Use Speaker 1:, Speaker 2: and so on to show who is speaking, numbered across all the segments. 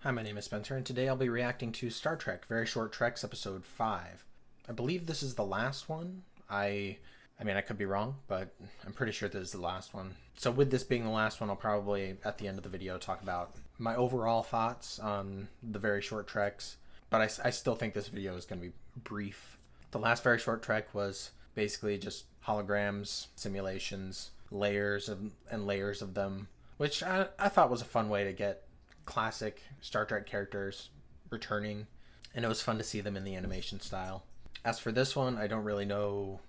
Speaker 1: Hi, my name is Spencer, and today I'll be reacting to Star Trek Very Short Treks Episode 5. I believe this is the last one. I mean, I could be wrong, but I'm pretty sure this is the last one. So with this being the last one, I'll probably, at the end of the video, talk about my overall thoughts on the Very Short Treks, but I still think this video is going to be brief. The last Very Short Trek was basically just holograms, simulations, layers and layers of them, which I thought was a fun way to get classic Star Trek characters returning, and it was fun to see them in the animation style. As for this one, I don't really know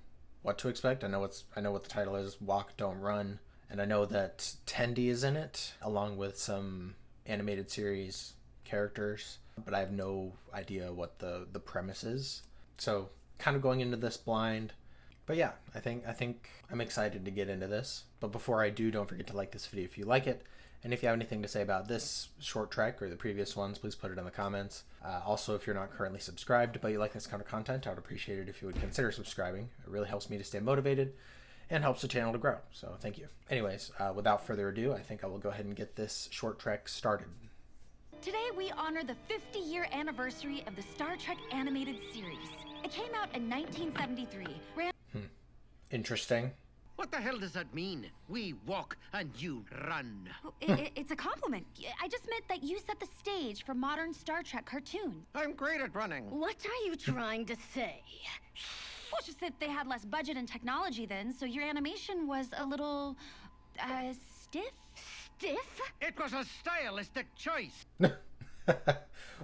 Speaker 1: what to expect. I know what the title is, Walk Don't Run, and I know that Tendi is in it along with some animated series characters, but I have no idea what the premise is. So kind of going into this blind. But yeah, I think I'm excited to get into this. But before I do, don't forget to like this video if you like it. And if you have anything to say about this short trek or the previous ones, please put it in the comments. Also, if you're not currently subscribed but you like this kind of content, I would appreciate it if you would consider subscribing. It really helps me to stay motivated and helps the channel to grow. So thank you. Anyways, without further ado, I think I will go ahead and get this short trek started.
Speaker 2: Today we honor the 50-year anniversary of the Star Trek animated series. It came out in 1973.
Speaker 1: Interesting.
Speaker 3: What the hell does that mean? We walk and you run.
Speaker 2: It's a compliment. I just meant that you set the stage for modern Star Trek cartoons.
Speaker 3: I'm great at running.
Speaker 4: What are you trying to say?
Speaker 2: Well, it's just that they had less budget and technology then, so your animation was a little, stiff?
Speaker 4: Stiff?
Speaker 3: It was a stylistic choice.
Speaker 1: Well,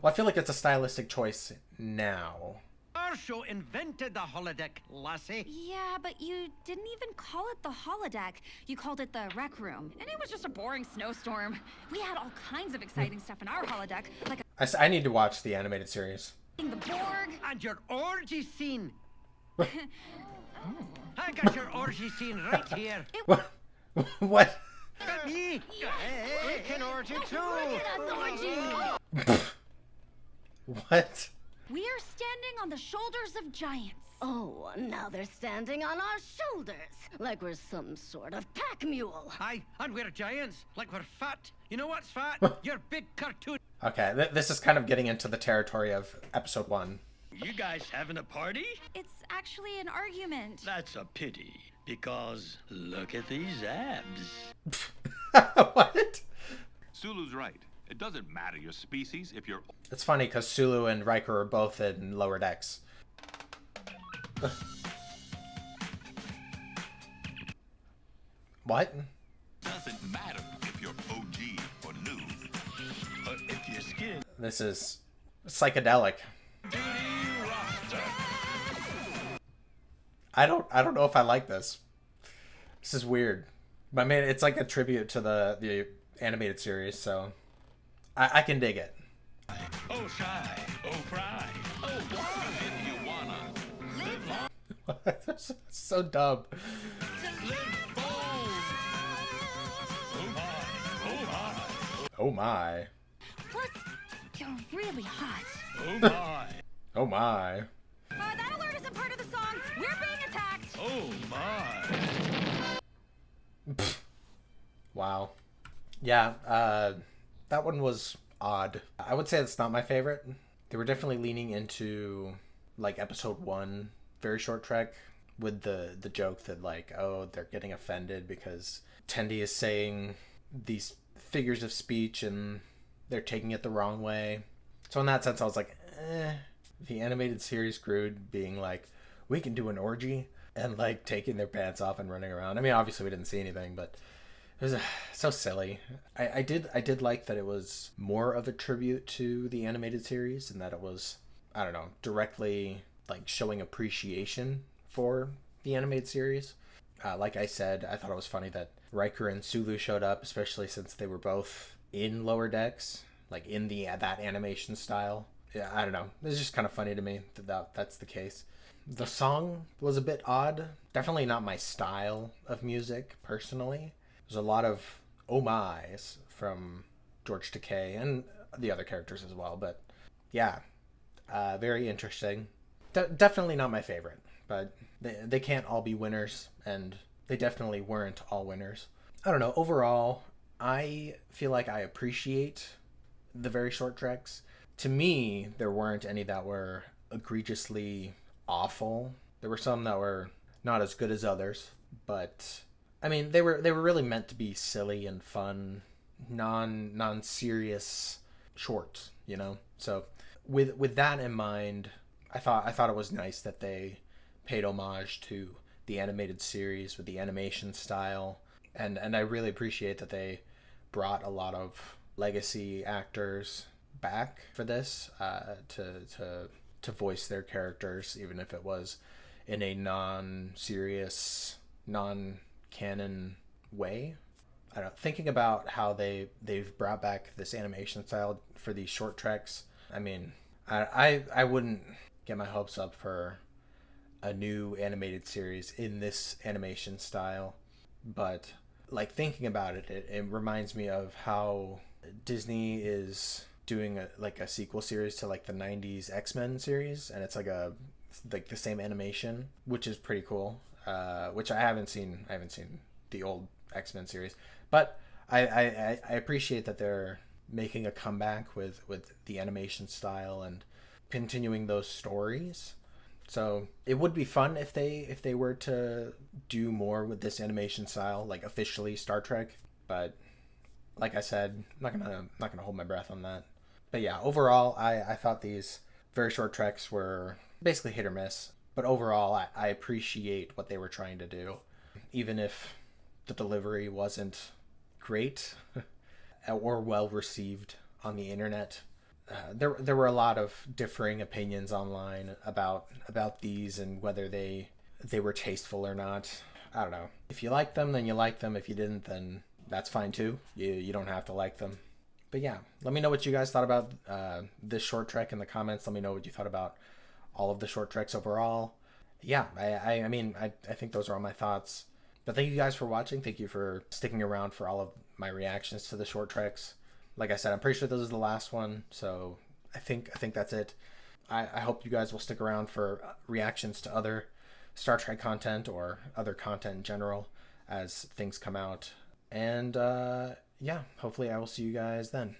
Speaker 1: I feel like it's a stylistic choice now.
Speaker 3: Our show invented the holodeck, lassie.
Speaker 2: Yeah, but you didn't even call it the holodeck. You called it the rec room, and it was just a boring snowstorm. We had all kinds of exciting stuff in our holodeck, like
Speaker 1: I need to watch the animated series.
Speaker 2: the Borg.
Speaker 3: And your orgy scene. I got your orgy scene right here.
Speaker 1: What?
Speaker 3: Me? We can orgy too.
Speaker 1: What?
Speaker 2: We are standing on the shoulders of giants.
Speaker 4: Oh, now they're standing on our shoulders, like we're some sort of pack mule.
Speaker 3: Aye, and we're giants, like we're fat. You know what's fat? Your big cartoon.
Speaker 1: Okay, this is kind of getting into the territory of episode 1.
Speaker 5: You guys having a party?
Speaker 2: It's actually an argument.
Speaker 5: That's a pity, because look at these abs.
Speaker 1: What?
Speaker 6: Sulu's right. It doesn't matter your species if you're...
Speaker 1: It's funny because Sulu and Riker are both in lower decks. What?
Speaker 6: Doesn't matter if you're OG or new.
Speaker 5: Or if your skin...
Speaker 1: This is psychedelic. I don't know if I like this. This is weird. But man, it's like a tribute to the animated series, so I can dig it.
Speaker 5: Oh, shy. Oh, cry. Oh, why if you wanna live long,
Speaker 1: That's so dumb.
Speaker 5: live bold. Oh, my. Oh, my.
Speaker 1: Oh my.
Speaker 2: Plus, you're really hot.
Speaker 5: Oh, my.
Speaker 1: Oh my.
Speaker 2: That alert isn't part of the song. We're being attacked.
Speaker 5: Oh, my.
Speaker 1: Wow. Yeah, that one was odd. I would say it's not my favorite. They were definitely leaning into like episode 1 Very Short Trek with the joke that like, oh, they're getting offended because Tendi is saying these figures of speech and they're taking it the wrong way. So in that sense I was like, the animated series screwed being like, we can do an orgy, and like taking their pants off and running around. I mean, obviously we didn't see anything, but it was so silly. I did like that it was more of a tribute to the animated series and that it was, I don't know, directly like showing appreciation for the animated series. Like I said, I thought it was funny that Riker and Sulu showed up, especially since they were both in lower decks, like in that animation style. Yeah, I don't know. It's just kind of funny to me that's the case. The song was a bit odd. Definitely not my style of music, personally. There's a lot of oh my's from George Takei and the other characters as well. But yeah, very interesting. Definitely not my favorite, but they can't all be winners, and they definitely weren't all winners. I don't know. Overall, I feel like I appreciate the very short treks. To me, there weren't any that were egregiously awful. There were some that were not as good as others, but I mean, they were really meant to be silly and fun, non-serious shorts, you know. So with that in mind, I thought it was nice that they paid homage to the animated series with the animation style, and I really appreciate that they brought a lot of legacy actors back for this to voice their characters, even if it was in a non-serious, non-canon way. I don't know, thinking about how they've brought back this animation style for these short treks. I mean, I wouldn't get my hopes up for a new animated series in this animation style, but like thinking about it, it reminds me of how Disney is doing a sequel series to like the 90s X-Men series, and it's like the same animation, which is pretty cool. Which I haven't seen the old X-Men series, but I appreciate that they're making a comeback with the animation style and continuing those stories. So it would be fun if they were to do more with this animation style, like officially Star Trek. But like I said, I'm not gonna hold my breath on that. But yeah, overall, I thought these very short treks were basically hit or miss. But overall, I appreciate what they were trying to do, even if the delivery wasn't great or well received on the internet. There were a lot of differing opinions online about these and whether they were tasteful or not. I don't know. If you liked them, then you liked them. If you didn't, then that's fine too. You don't have to like them. But yeah, let me know what you guys thought about this short trek in the comments. Let me know what you thought about all of the short treks overall. Yeah, I mean, I think those are all my thoughts. But thank you guys for watching. Thank you for sticking around for all of my reactions to the short treks. Like I said, I'm pretty sure this is the last one, so I think that's it. I hope you guys will stick around for reactions to other Star Trek content or other content in general as things come out. And yeah, hopefully I will see you guys then.